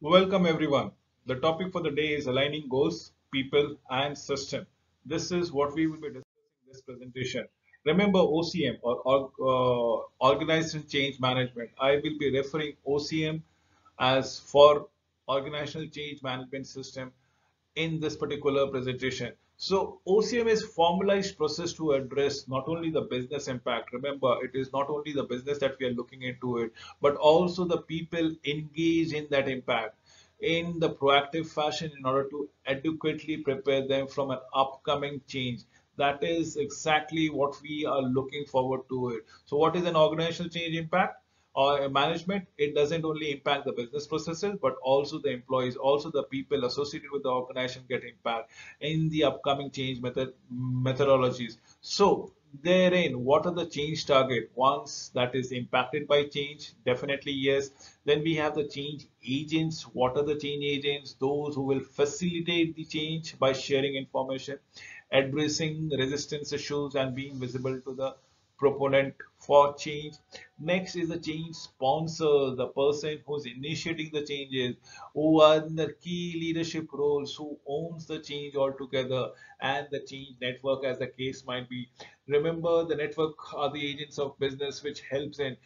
Welcome everyone. The topic for the day is aligning goals, people and system. This is what we will be discussing in this presentation. Remember OCM or Organizational Change Management. I will be referring OCM as for Organizational Change Management System in this particular presentation. So OCM is formalized process to address not only the business impact. Remember, it is not only the business that we are looking into it, but also the people engaged in that impact in the proactive fashion in order to adequately prepare them from an upcoming change. That is exactly what we are looking forward to it. So what is an organizational change impact? Or management, it doesn't only impact the business processes, but also the employees, also the people associated with the organization get impact in the upcoming change methodologies. So therein, what are the change target? Once that is impacted by change, definitely yes. Then we have the change agents. What are the change agents? Those who will facilitate the change by sharing information, addressing resistance issues, and being visible to the proponent for change. Next is the change sponsor, the person who's initiating the changes, who are in the key leadership roles, who owns the change altogether, and the change network, as the case might be. Remember, the network are the agents of business which helps in,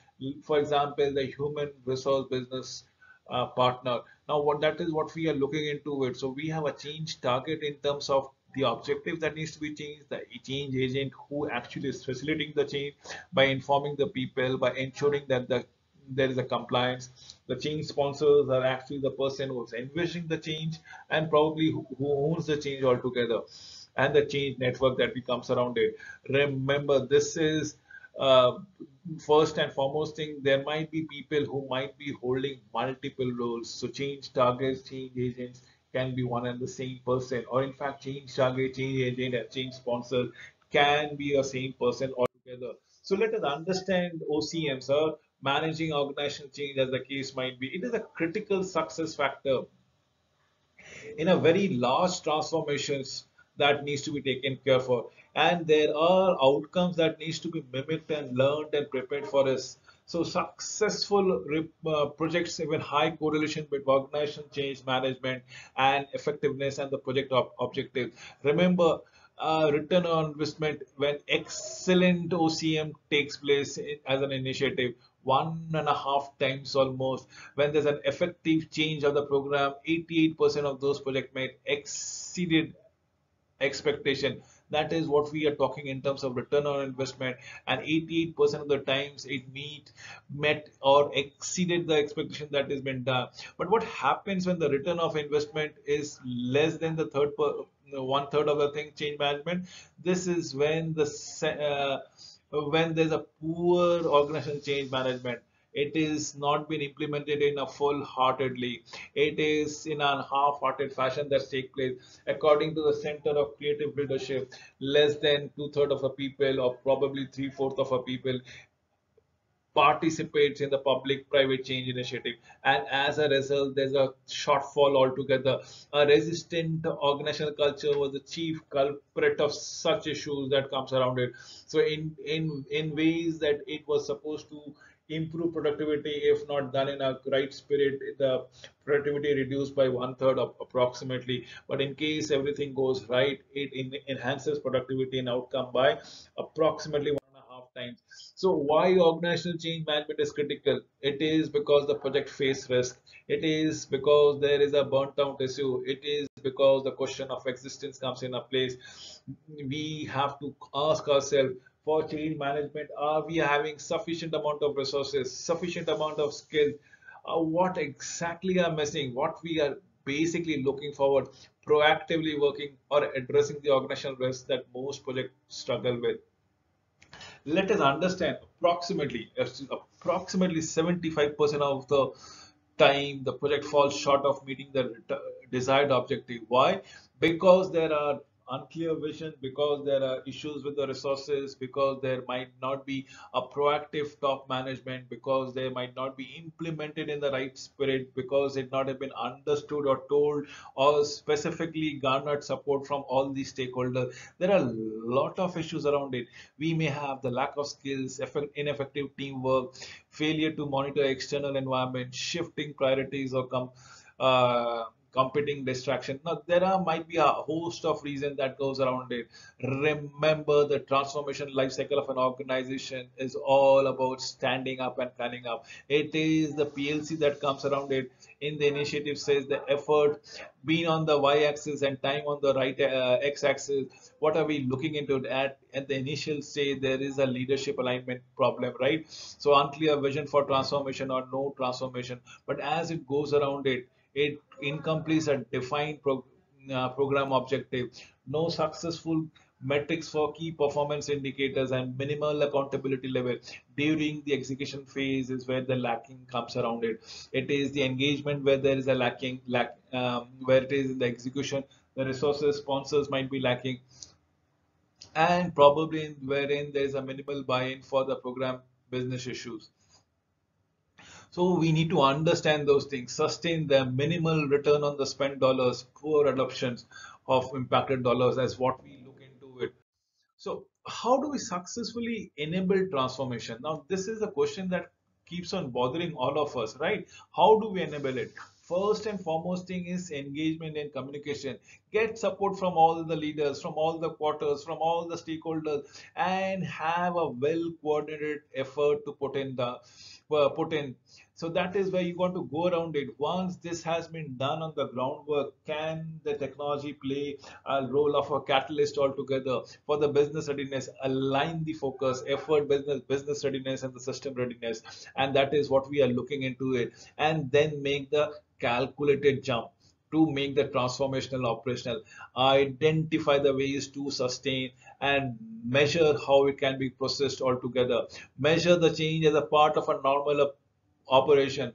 for example, the human resource business partner. Now, what that is what we are looking into it. So we have a change target in terms of the objective that needs to be changed, the change agent who actually is facilitating the change by informing the people, by ensuring that there is a compliance. The change sponsors are actually the person who's envisioning the change and probably who owns the change altogether, and the change network that becomes around it. Remember, this is uh, first and foremost thing. There might be people who might be holding multiple roles. So change targets, change agents can be one and the same person, or in fact, change target, change agent, and change sponsor can be a same person altogether. So let us understand OCM, sir. Managing organizational change, as the case might be, it is a critical success factor in a very large transformations that needs to be taken care for, and there are outcomes that needs to be mimicked and learned and prepared for us. So successful projects even high correlation with organizational change management and effectiveness and the project objective. Remember, return on investment when excellent OCM takes place as an initiative, 1.5 times almost. When there's an effective change of the program, 88% of those projects made exceeded expectation. That is what we are talking in terms of return on investment, and 88% of the times it met or exceeded the expectation that has been done. But what happens when the return of investment is less than the one third of the thing, change management? This is when when there's a poor organizational change management. It is not been implemented in a full-heartedly. It is in a half-hearted fashion that takes place. According to the Center of Creative Leadership, less than two-thirds of the people, or probably three-fourths of the people, participates in the public-private change initiative, and as a result, there's a shortfall altogether. A resistant organizational culture was the chief culprit of such issues that comes around it. So, in ways that it was supposed to improve productivity, if not done in a right spirit, the productivity reduced by one third of approximately. But in case everything goes right, it enhances productivity and outcome by approximately 1.5 times. So why organizational change management is critical? It is because the project face risk. It is because there is a burnt out issue. It is because the question of existence comes in a place. We have to ask ourselves, for change management, are we having sufficient amount of resources, sufficient amount of skills? What exactly are missing? What we are basically looking forward, proactively working or addressing the organizational risks that most projects struggle with. Let us understand, approximately 75% of the time the project falls short of meeting the desired objective. Why? Because there are unclear vision, because there are issues with the resources, because there might not be a proactive top management, because they might not be implemented in the right spirit, because it not have been understood or told or specifically garnered support from all these stakeholders. There are a lot of issues around it. We may have the lack of skills, ineffective teamwork, failure to monitor external environment, shifting priorities or competing distraction. Now there are might be a host of reasons that goes around it. Remember, the transformation life cycle of an organization is all about standing up and planning up. It is the PLC that comes around it. In the initiative says the effort being on the y-axis and time on the right x-axis. What are we looking into at the initial stage? There is a leadership alignment problem, right? So unclear vision for transformation or no transformation. But as it goes around it, it incompletes a defined program objective, no successful metrics for key performance indicators, and minimal accountability level during the execution phase is where the lacking comes around it. It is the engagement where there is a where it is in the execution, the resources sponsors might be lacking, and probably wherein there is a minimal buy-in for the program business issues. So we need to understand those things, sustain the minimal return on the spent dollars, poor adoptions of impacted dollars as what we look into it. So how do we successfully enable transformation? Now, this is a question that keeps on bothering all of us, right? How do we enable it? First and foremost thing is engagement and communication. Get support from all the leaders, from all the quarters, from all the stakeholders, and have a well coordinated effort to put in. So that is where you want to go around it. Once this has been done on the groundwork, can the technology play a role of a catalyst altogether for the business readiness? Align the focus, effort, business readiness, and the system readiness, and that is what we are looking into it. And then make the calculated jump to make the transformational operational, identify the ways to sustain and measure how it can be processed altogether, measure the change as a part of a normal operation.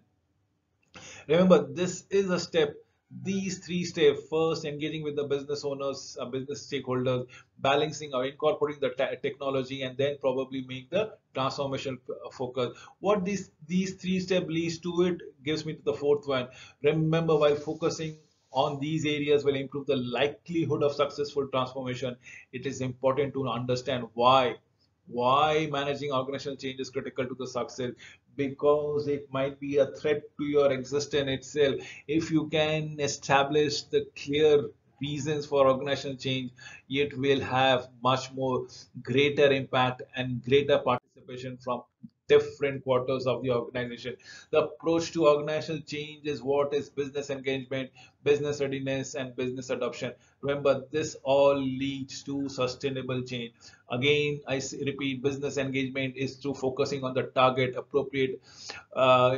Remember, this is a step. These three steps: first, engaging with the business owners, business stakeholders, balancing or incorporating the technology, and then probably make the transformation focus. What these three steps leads to it gives me to the fourth one. Remember, while focusing on these areas will improve the likelihood of successful transformation, it is important to understand why managing organizational change is critical to the success, because it might be a threat to your existence itself. If you can establish the clear reasons for organizational change, it will have much more greater impact and greater participation from different quarters of the organization. The approach to organizational change is what is business engagement, business readiness, and business adoption. Remember, this all leads to sustainable change. Again, repeat, business engagement is through focusing on the target, appropriate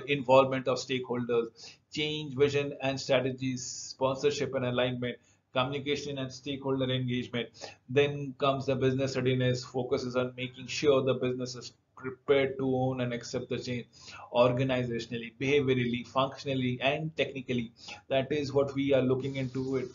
involvement of stakeholders, change vision and strategies, sponsorship and alignment, communication and stakeholder engagement. Then comes the business readiness, focuses on making sure the business is prepared to own and accept the change organizationally, behaviorally, functionally, and technically. That is what we are looking into it.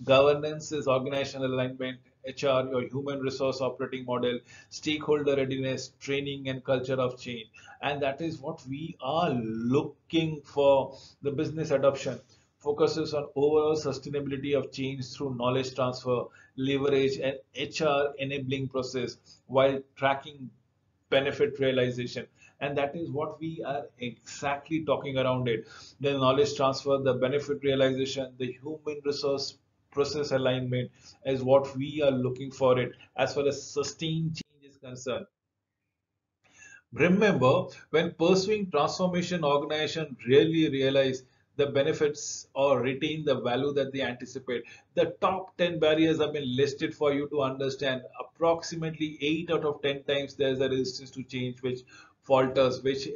Governance is organizational alignment, HR, your human resource operating model, stakeholder readiness, training, and culture of change. And that is what we are looking for. The business adoption focuses on overall sustainability of change through knowledge transfer, leverage, and HR enabling process while tracking benefit realization. And that is what we are exactly talking around it. The knowledge transfer, the benefit realization, the human resource process alignment is what we are looking for it as far as sustained change is concerned. Remember, when pursuing transformation, organization really realize the benefits or retain the value that they anticipate. The top 10 barriers have been listed for you to understand. Approximately 8 out of 10 times there is a resistance to change which falters, which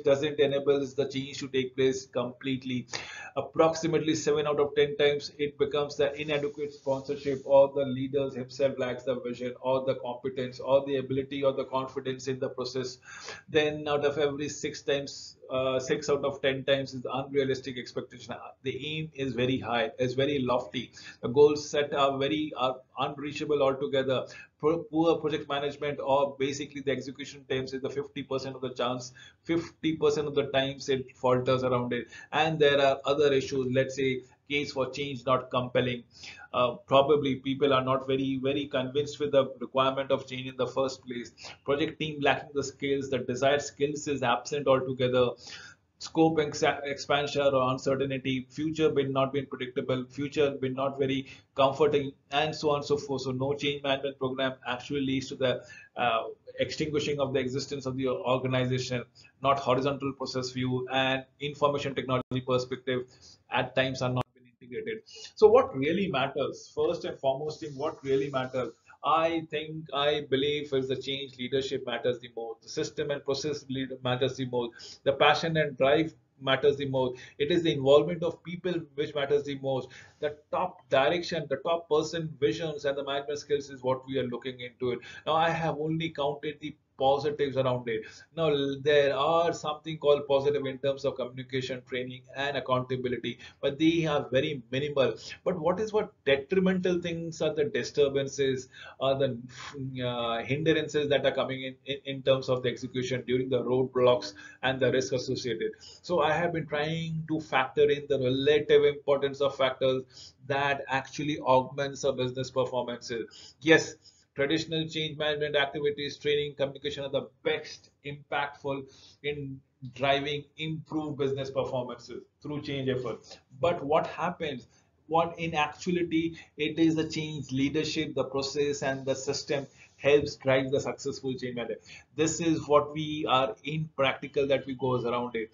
doesn't enables the change to take place completely. Approximately 7 out of 10 times it becomes the inadequate sponsorship, or the leaders himself lacks the vision or the competence or the ability or the confidence in the process. Then out of every 6 times, 6 out of 10 times is unrealistic expectation. The aim is very high, is very lofty. The goals set are unreachable altogether. Poor project management, or basically the execution times, is the 50% of the chance. 50% of the times it falters around it. And there are other issues. Let's say case for change not compelling. Probably people are not very convinced with the requirement of change in the first place. Project team lacking the skills, the desired skills is absent altogether. scope expansion or uncertainty, future will not be predictable, future will not very comforting, and so on and so forth. So no change management program actually leads to the uh, extinguishing of the existence of the organization. Not horizontal process view and information technology perspective at times are not been integrated. So what really matters, first and foremost thing, what really matters, I believe is the change leadership matters the most. The system and process lead matters the most. The passion and drive matters the most. It is the involvement of people which matters the most. The top direction, the top person visions and the management skills is what we are looking into it. Now I have only counted the positives around it. Now there are something called positive in terms of communication, training, and accountability, but they are very minimal. But what detrimental things are the disturbances, are the hindrances that are coming in terms of the execution during the roadblocks and the risk associated. So I have been trying to factor in the relative importance of factors that actually augments our business performances. Yes, traditional change management activities, training, communication are the best impactful in driving improved business performances through change efforts. But what happens? What in actuality it is the change leadership, the process, and the system helps drive the successful change management. This is what we are in practical that we goes around it.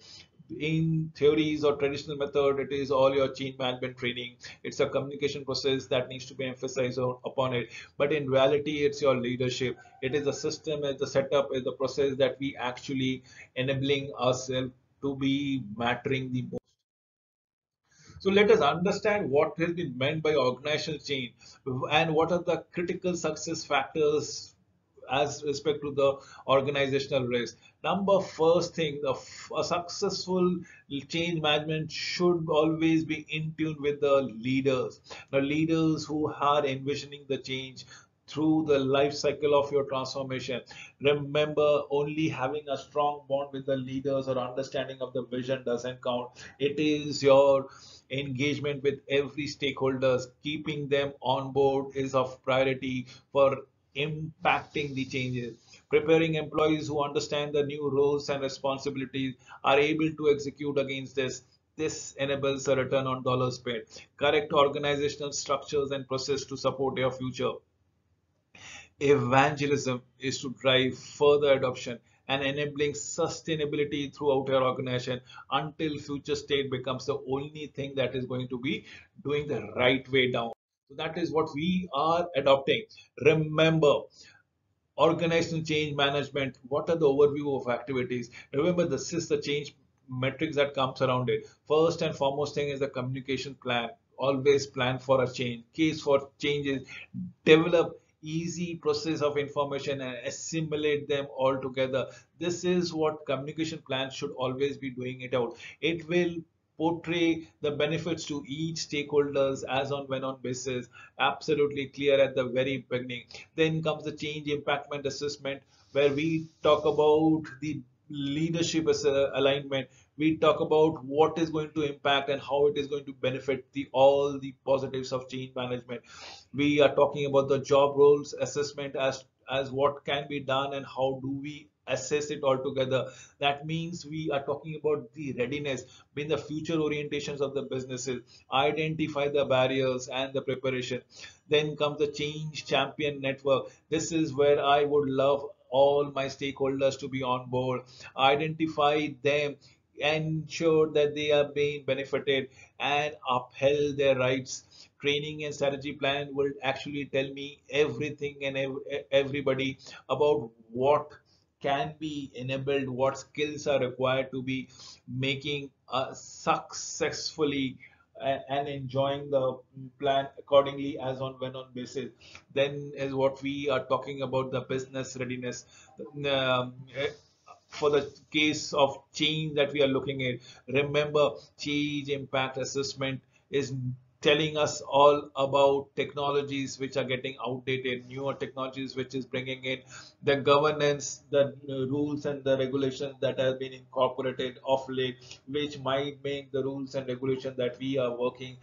In theories or traditional method, it is all your change management training. It's a communication process that needs to be emphasized upon it. But in reality, it's your leadership. It is a system, it's the setup, it's the process that we actually enabling ourselves to be mattering the most. So let us understand what has been meant by organizational change and what are the critical success factors as respect to the organizational risk. Number first thing, a successful change management should always be in tune with the leaders. The leaders who are envisioning the change through the life cycle of your transformation. Remember, only having a strong bond with the leaders or understanding of the vision doesn't count. It is your engagement with every stakeholders, keeping them on board is of priority for impacting the changes. Preparing employees who understand the new roles and responsibilities are able to execute against this. This enables a return on dollars spent. Correct organizational structures and process to support your future. Evangelism is to drive further adoption and enabling sustainability throughout your organization until future state becomes the only thing that is going to be doing the right way down. So that is what we are adopting. Remember, organizational change management, what are the overview of activities? Remember, this is the change metrics that comes around it. First and foremost thing is the communication plan. Always plan for a change, case for changes, develop easy process of information and assimilate them all together. This is what communication plan should always be doing it out. It will portray the benefits to each stakeholders as on when on basis, absolutely clear at the very beginning. Then comes the change impactment assessment, where we talk about the leadership as a alignment. We talk about what is going to impact and how it is going to benefit the all the positives of change management. We are talking about the job roles assessment as what can be done and how do we assess it all together. That means we are talking about the readiness, being the future orientations of the businesses, identify the barriers and the preparation. Then comes the change champion network. This is where I would love all my stakeholders to be on board, identify them, ensure that they are being benefited and upheld their rights. Training and strategy plan will actually tell me everything and everybody about what can be enabled, what skills are required to be making successfully and enjoying the plan accordingly as on when on basis. Then is what we are talking about the business readiness. For the case of change that we are looking at, remember change impact assessment is telling us all about technologies which are getting outdated, newer technologies which is bringing in the governance, the rules and the regulations that have been incorporated of late, which might make the rules and regulations that we are working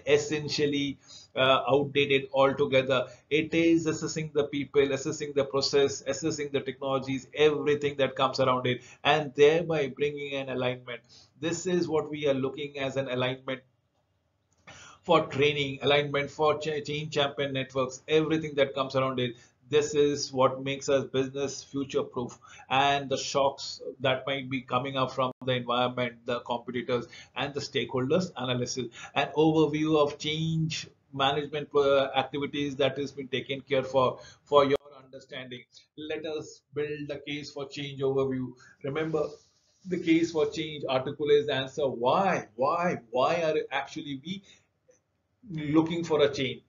essentially outdated altogether. It is assessing the people, assessing the process, assessing the technologies, everything that comes around it, and thereby bringing an alignment. This is what we are looking as an alignment for training, alignment for change champion networks, everything that comes around it. This is what makes us business future proof. And the shocks that might be coming up from the environment, the competitors, and the stakeholders analysis, an overview of change management activities that has been taken care for your understanding. Let us build the case for change overview. Remember, the case for change article is the answer. Why are actually we looking for a change?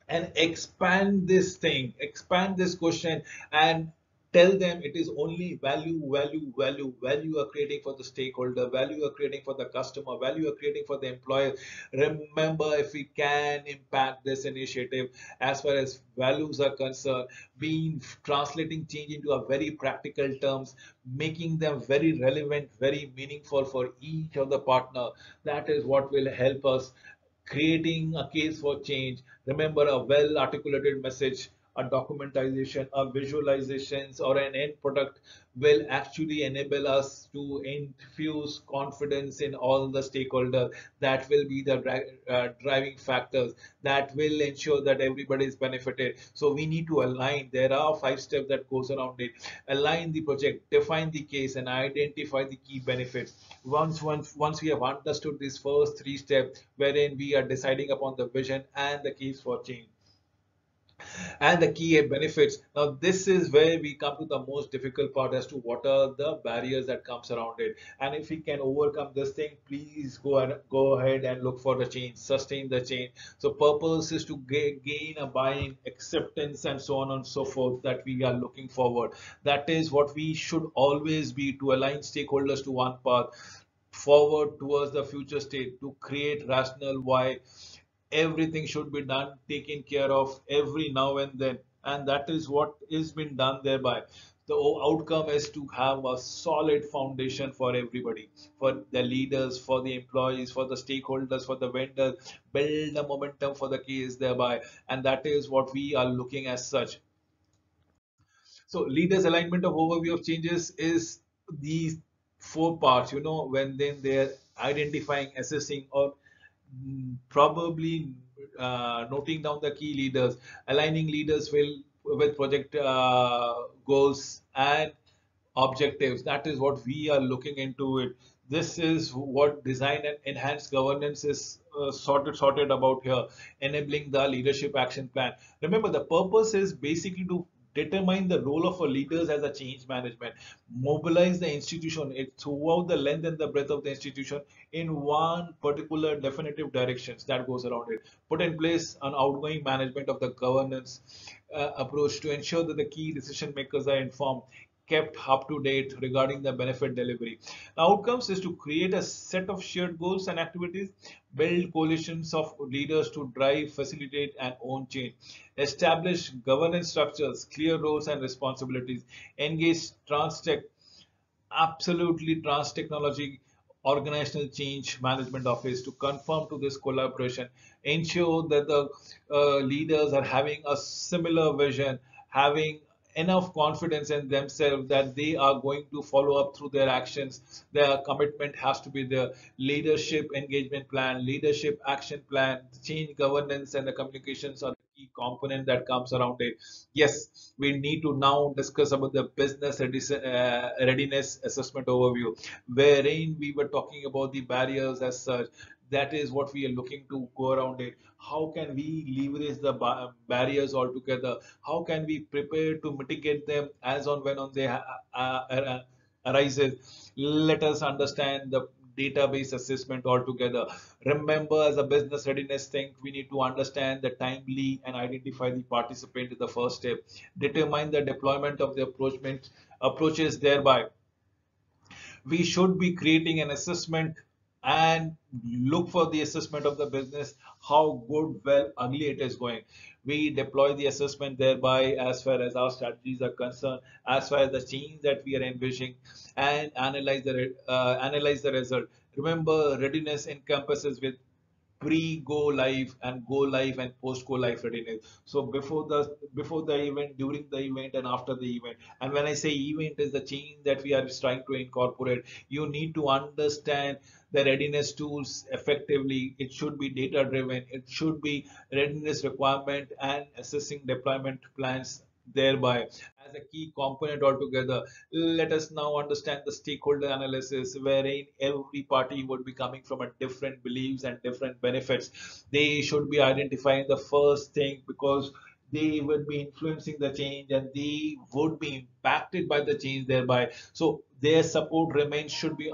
And expand this thing, expand this question, and tell them it is only value you are creating for the stakeholder, value you are creating for the customer, value you are creating for the employer. Remember, if we can impact this initiative as far as values are concerned, being translating change into a very practical terms, making them very relevant, very meaningful for each of the partner, that is what will help us creating a case for change. Remember, a well articulated message, a documentization, a visualizations, or an end product will actually enable us to infuse confidence in all the stakeholders. That will be the driving factors that will ensure that everybody is benefited. So we need to align. There are 5 steps that goes around it. Align the project, define the case, and identify the key benefits. Once we have understood these first 3 steps, wherein we are deciding upon the vision and the case for change and the key benefits. Now this is where we come to the most difficult part as to what are the barriers that comes around it. And if we can overcome this thing, please go ahead and look for the change, sustain the change. So purpose is to gain a buy-in, acceptance, and so on and so forth that we are looking forward. That is what we should always be, to align stakeholders to one path forward towards the future state, to create rational why. Everything should be done, taken care of every now and then, and that is what is been done thereby. The outcome is to have a solid foundation for everybody, for the leaders, for the employees, for the stakeholders, for the vendors, build a momentum for the case thereby, and that is what we are looking as such. So leaders alignment of overview of changes is these 4 parts, when then they're identifying, assessing, or probably noting down the key leaders, aligning leaders will with project goals and objectives. That is what we are looking into it. This is what design and enhanced governance is sorted about here, enabling the leadership action plan. Remember, the purpose is basically to determine the role of a leaders as a change management, mobilize the institution throughout the length and the breadth of the institution in one particular definitive directions that goes around it, put in place an outgoing management of the governance approach to ensure that the key decision makers are informed, kept up to date regarding the benefit delivery. Outcomes is to create a set of shared goals and activities, build coalitions of leaders to drive, facilitate, and own change, establish governance structures, clear roles and responsibilities, engage Transtech, absolutely trans technology organizational change management office to confirm to this collaboration, ensure that the leaders are having a similar vision, having enough confidence in themselves that they are going to follow up through their actions. Their commitment has to be the leadership engagement plan, leadership action plan, change governance, and the communications are the key component that comes around it. Yes, we need to now discuss about the business readiness assessment overview, wherein we were talking about the barriers as such. That is what we are looking to go around it. How can we leverage the barriers altogether? How can we prepare to mitigate them as on when on they arises? Let us understand the database assessment altogether. Remember, as a business readiness thing, we need to understand the timely and identify the participant in the first step. Determine the deployment of the approaches thereby. We should be creating an assessment and look for the assessment of the business, how good, well, ugly it is going. We deploy the assessment thereby as far as our strategies are concerned, as far as the change that we are envisioning, and analyze the result. Remember, readiness encompasses with pre-go live and go live and post-go live readiness. So before the event, during the event, and after the event. And when I say event is the change that we are trying to incorporate, you need to understand the readiness tools effectively. It should be data driven. It should be readiness requirement and assessing deployment plans thereby as a key component altogether. Let us now understand the stakeholder analysis, wherein every party would be coming from a different beliefs and different benefits. They should be identifying the first thing, because they would be influencing the change and they would be impacted by the change thereby. So their support remains should be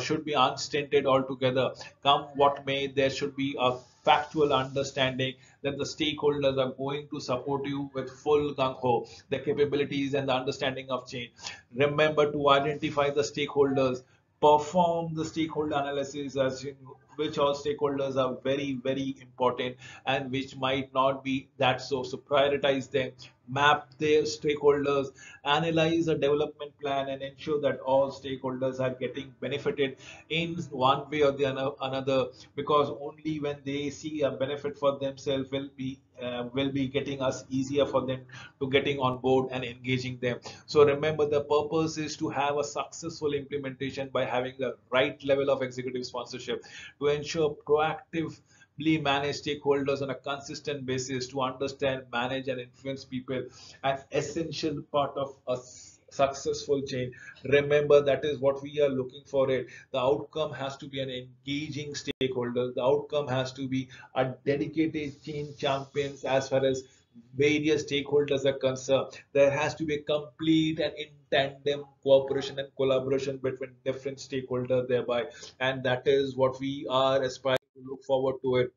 should be unstinted altogether. Come what may, there should be a factual understanding that the stakeholders are going to support you with full gung ho, the capabilities and the understanding of change. Remember to identify the stakeholders, perform the stakeholder analysis, as in which all stakeholders are very, very important and which might not be that so. So prioritize them, map their stakeholders, analyze a development plan, and ensure that all stakeholders are getting benefited in one way or the another, because only when they see a benefit for themselves will be getting us easier for them to getting on board and engaging them. So remember, the purpose is to have a successful implementation by having the right level of executive sponsorship to ensure proactively manage stakeholders on a consistent basis, to understand, manage, and influence people, an essential part of a successful change. Remember, that is what we are looking for. It the outcome has to be an engaging stakeholder. The outcome has to be a dedicated change champions. As far as various stakeholders are concerned, there has to be a complete and in tandem cooperation and collaboration between different stakeholders thereby, and that is what we are aspiring to look forward to it.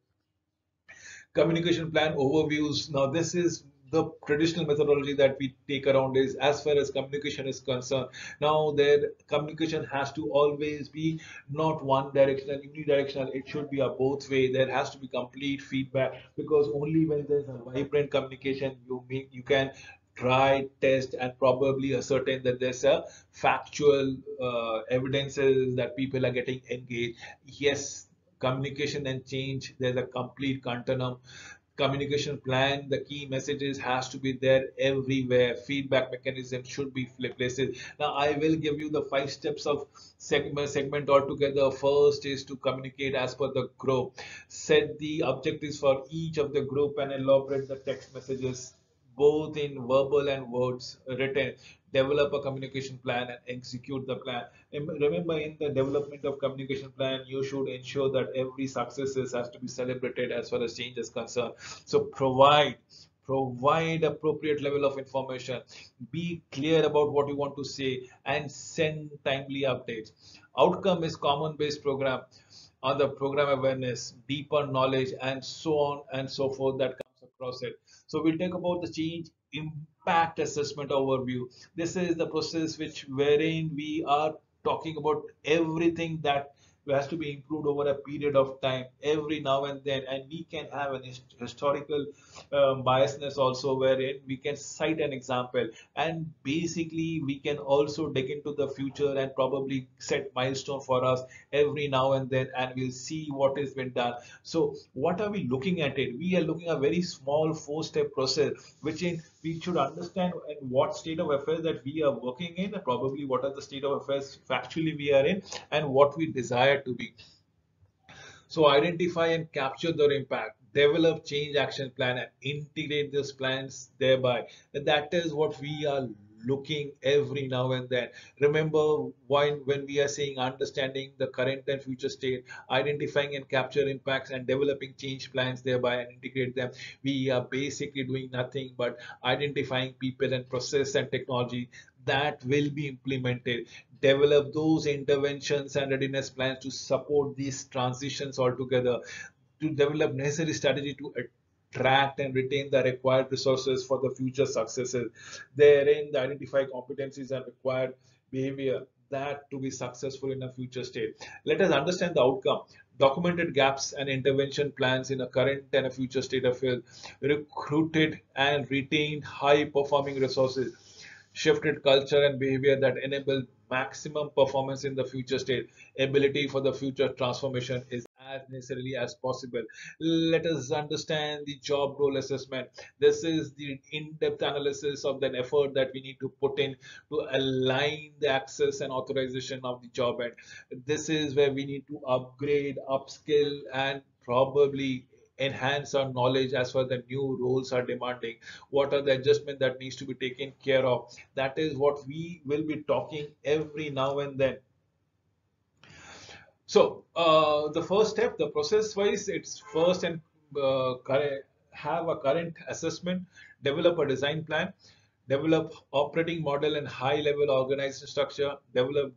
Communication plan overviews. Now, this is the traditional methodology that we take around is as far as communication is concerned. Now, their communication has to always be not one directional, unidirectional. It should be a both way. There has to be complete feedback, because only when there's a vibrant communication, you can try, test, and probably ascertain that there's a factual evidences that people are getting engaged. Yes, communication and change, there's a complete continuum. Communication plan, the key messages has to be there everywhere. Feedback mechanism should be places. Now I will give you the 5 steps of segment altogether. First is to communicate as per the group, set the objectives for each of the group, and elaborate the text messages both in verbal and words written. Develop a communication plan and execute the plan. Remember, in the development of communication plan, you should ensure that every successes has to be celebrated as far as change is concerned. So provide appropriate level of information, be clear about what you want to say, and send timely updates. Outcome is common based program on the program awareness, deeper knowledge, and so on and so forth that comes across it. So we'll talk about the change impact assessment overview. This is the process which wherein we are talking about everything that has to be improved over a period of time every now and then, and we can have an historical biasness also, wherein we can cite an example, and basically we can also dig into the future and probably set milestone for us every now and then, and we'll see what has been done. So what are we looking at it? We are looking at a very small 4-step process, which in we should understand in what state of affairs that we are working in, and probably what are the state of affairs factually we are in, and what we desire to be. So identify and capture their impact, develop change action plan, and integrate those plans thereby. That is what we are looking every now and then. Remember, when we are saying understanding the current and future state, identifying and capture impacts, and developing change plans thereby and integrate them, we are basically doing nothing but identifying people and process and technology that will be implemented, develop those interventions and readiness plans to support these transitions altogether, to develop necessary strategy to attract and retain the required resources for the future successes. Therein, the identify competencies and required behavior, that to be successful in a future state. Let us understand the outcome. Documented gaps and intervention plans in a current and a future state affairs, recruited and retained high performing resources, shifted culture and behavior that enable maximum performance in the future state. Ability for the future transformation is as necessarily as possible. Let us understand the job role assessment. This is the in-depth analysis of the effort that we need to put in to align the access and authorization of the job. And this is where we need to upgrade, upskill, and probably enhance our knowledge as far as the new roles are demanding. What are the adjustments that needs to be taken care of? That is what we will be talking every now and then. So the first step, the process wise, it's first and have a current assessment, develop a design plan, develop operating model and high level organization structure, develop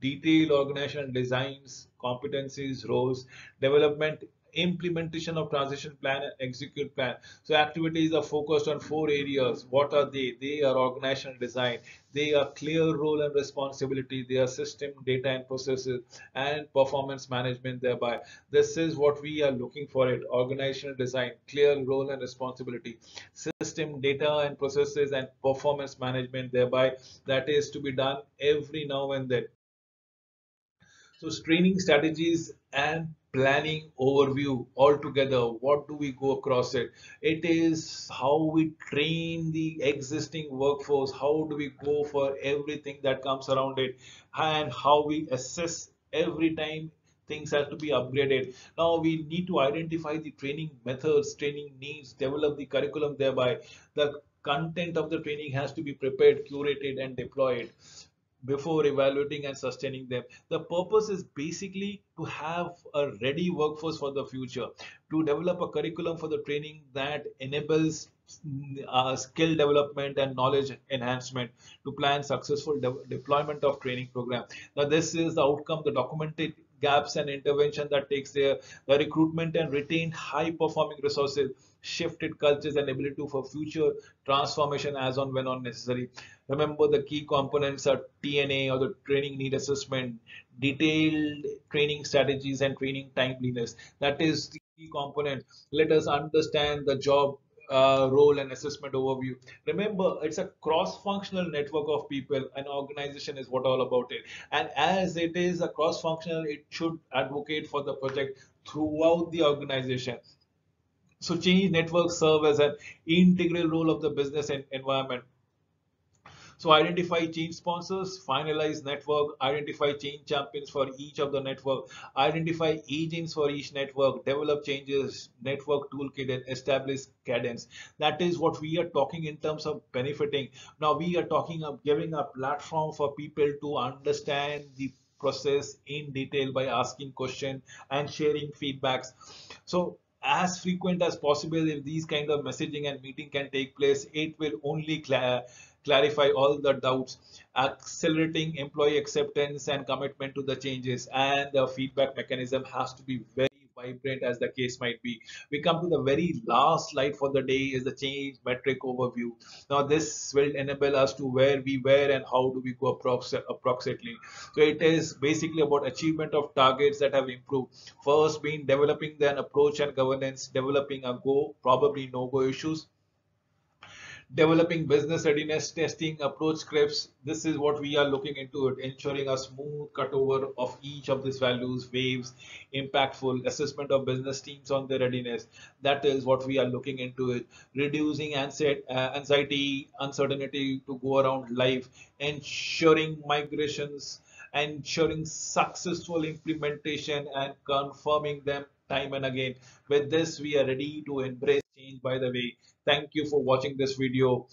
detailed organizational designs, competencies, roles, development, implementation of transition plan and execute plan. So activities are focused on four areas. What are they? They are organizational design. They are clear role and responsibility. They are system, data and processes and performance management thereby. This is what we are looking for it. Organizational design, clear role and responsibility, system, data and processes and performance management thereby. That is to be done every now and then. So training strategies and planning overview all together. What do we go across it? It is how we train the existing workforce. How do we go for everything that comes around it, and how we assess every time things have to be upgraded. Now we need to identify the training methods, training needs, develop the curriculum thereby. The content of the training has to be prepared, curated, and deployed before evaluating and sustaining them. The purpose is basically to have a ready workforce for the future, to develop a curriculum for the training that enables skill development and knowledge enhancement, to plan successful deployment of training program. Now this is the outcome, the documented gaps and intervention that takes there, the recruitment and retained high performing resources, shifted cultures and ability for future transformation as on when on necessary. Remember the key components are TNA or the training need assessment, detailed training strategies and training timeliness. That is the key component. Let us understand the job role and assessment overview. Remember, it's a cross-functional network of people. An organization is what all about it. And as it is a cross-functional, it should advocate for the project throughout the organization. So change networks serve as an integral role of the business environment. So identify change sponsors, finalize network, identify change champions for each of the network, identify agents for each network, develop changes, network toolkit and establish cadence. That is what we are talking in terms of benefiting. Now we are talking of giving a platform for people to understand the process in detail by asking questions and sharing feedbacks. So as frequent as possible, if these kind of messaging and meeting can take place, it will only clarify all the doubts, accelerating employee acceptance and commitment to the changes, and the feedback mechanism has to be very vibrant as the case might be. We come to the very last slide for the day is the change metric overview. Now this will enable us to where we were and how do we go approximately. So it is basically about achievement of targets that have improved. First being developing an approach and governance, developing a go, probably no-go issues, developing business readiness testing approach scripts. This is what we are looking into it, ensuring a smooth cutover of each of these values, waves, impactful assessment of business teams on their readiness. That is what we are looking into it, reducing anxiety, uncertainty to go around life, ensuring migrations, ensuring successful implementation and confirming them time and again. With this, we are ready to embrace change. By the way, thank you for watching this video.